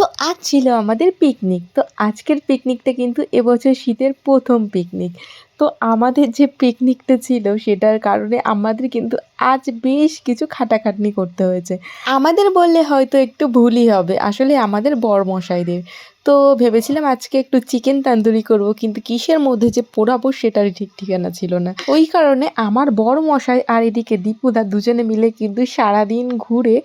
তো আজ ছিল আমাদের পিকনিক। তো আজকের পিকনিকটা কিন্তু এবছর শীতের ১ম পিকনিক। তো আমাদের যে পিকনিকটা ছিল সেটার কারণে আমাদের কিন্তু আজ বেশ কিছু খাটাখাটনি করতে হয়েছে। আমাদের বললে হয়তো একটু ভুলই হবে। আসলে আমাদের বরমশাইদের। তো ভেবেছিলাম আজকে একটু চিকেন তান্দুরি করব, কিন্তু কিসের মধ্যে যে পোড়াবো সেটারই ঠিক ঠিকানা ছিল না। ওই কারণে আমার বরমশাই আর এদিকে দীপুদা দুজনে মিলে কিন্তু সারাদিন ঘুরে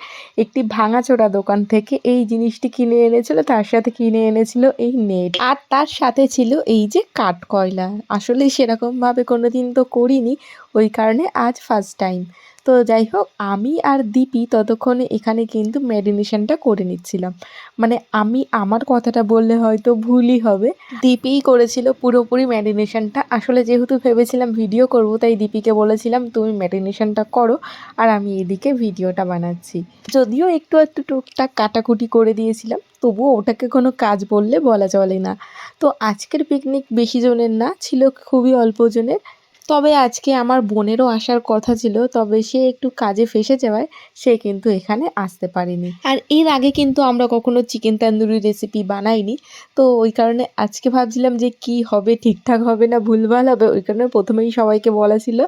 একটি ভাঙাচোরা দোকান থেকে এই জিনিসটি কিনে এনেছিল, তার সাথে কিনে এনেছিল এই নেট, আর তার সাথে ছিল এই যে কাঠকয়লা। আসলে সেরকমভাবে কোনোদিন তো করিনি, ওই কারণে আজ ফার্স্ট টাইম। তো যাই হোক, আমি আর দীপি ততক্ষণে এখানে কিন্তু ম্যারিনেশনটা করে নিচ্ছিলাম। মানে আমি আমার কথাটা বললে হয়তো ভুলই হবে, দীপিই করেছিল পুরোপুরি ম্যারিনেশনটা। আসলে যেহেতু ভেবেছিলাম ভিডিও করব, তাই দীপিকে বলেছিলাম তুমি ম্যারিনেশনটা করো আর আমি এদিকে ভিডিওটা বানাচ্ছি। যদিও একটু একটু টুকটাক কাটাকুটি করে দিয়েছিলাম, তবুও ওটাকে কোনো কাজ বললে বলা চলে না। তো আজকের পিকনিক বেশি জনের না, ছিল খুবই অল্প জনের। তবে আজকে আমার বোনেরও আসার কথা ছিল, তবে সে একটু কাজে ফেঁসে যাওয়ায় সে কিন্তু এখানে আসতে পারেনি। আর এর আগে কিন্তু আমরা কখনো চিকেন তান্দুরি রেসিপি বানাইনি, তো ওই কারণে আজকে ভাবছিলাম যে কি হবে, ঠিকঠাক হবে না ভুলভাল হবে। ওই কারণে প্রথমেই সবাইকে বলা ছিল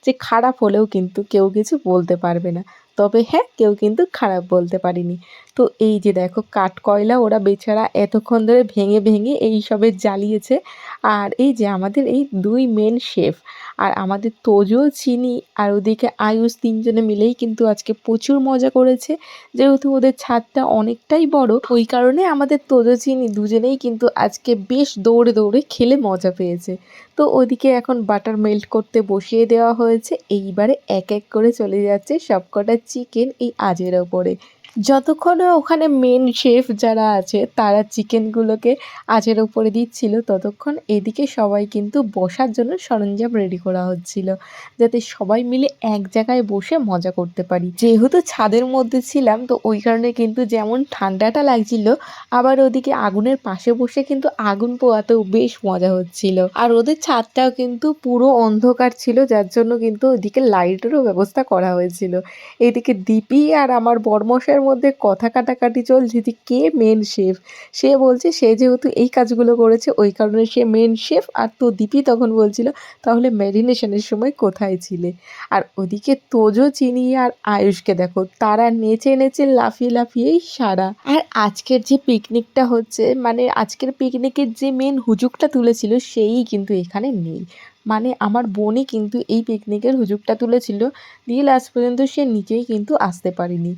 যে খারাপ হলেও কিন্তু কেউ কিছু বলতে পারবে না। তবে হ্যাঁ, কেউ কিন্তু খারাপ বলতে পারিনি। তো এই যে দেখো কাঠকয়লা ওরা বেচারা এতক্ষণ ধরে ভেঙে ভেঙে এই সবে জ্বালিয়েছে। আর এই যে আমাদের এই দুই মেন শেফ আর আমাদের তোজো, চিনি আর ওদিকে আয়ুষ, তিনজনে মিলেই কিন্তু আজকে প্রচুর মজা করেছে। যেহেতু ওদের ছাদটা অনেকটাই বড়, ওই কারণে আমাদের তোজো, চিনি দুজনেই কিন্তু আজকে বেশ দৌড়ে দৌড়ে খেলে মজা পেয়েছে। তো ওদিকে এখন বাটার মেল্ট করতে বসিয়ে দেওয়া হয়েছে। এইবারে এক এক করে চলে যাচ্ছে সবকটা চিকেন এই আজের ওপরে। যতক্ষণে ওখানে মেন শেফ যারা আছে তারা চিকেনগুলোকে আঁচের ওপরে দিচ্ছিল, ততক্ষণ এদিকে সবাই কিন্তু বসার জন্য সরঞ্জাম রেডি করা হচ্ছিল, যাতে সবাই মিলে এক জায়গায় বসে মজা করতে পারি। যেহেতু ছাদের মধ্যে ছিলাম, তো ওই কারণে কিন্তু যেমন ঠান্ডাটা লাগছিল, আবার ওদিকে আগুনের পাশে বসে কিন্তু আগুন পোয়াতেও বেশ মজা হচ্ছিল। আর ওদের ছাদটাও কিন্তু পুরো অন্ধকার ছিল, যার জন্য কিন্তু ওইদিকে লাইটেরও ব্যবস্থা করা হয়েছিল। এইদিকে দীপি আর আমার বরমশাইয়ের মধ্যে কথা কাটাকাটি চলছে যে কে মেন শেফ। সে বলছে সে যেহেতু এই কাজগুলো করেছে ওই কারণে সে মেন শেফ, আর তো দীপি তখন বলছিল তাহলে ম্যারিনেশনের সময় কোথায় ছিলে। আর ওদিকে তোজো, চিনি আর আয়ুষকে দেখো, তারা নেচে নেচে লাফিয়ে লাফিয়েই সারা। আর আজকের যে পিকনিকটা হচ্ছে, মানে আজকের পিকনিকের যে মেন হুজুগটা তুলেছিল সেই কিন্তু এখানে নেই। মানে আমার বোনই কিন্তু এই পিকনিকের হুজুগটা তুলেছিল, দিয়ে লাস্ট পর্যন্ত সে নিজেই কিন্তু আসতে পারেনি।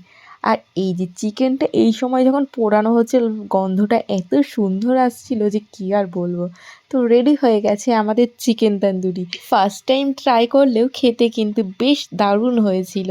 আর এই যে চিকেনটা এই সময় যখন পোড়ানো হচ্ছে, গন্ধটা এত সুন্দর আসছিল যে কি আর বলবো। তো রেডি হয়ে গেছে আমাদের chicken tandoori. First time try করলেও খেতে কিন্তু বেশ দারুণ হয়েছিল।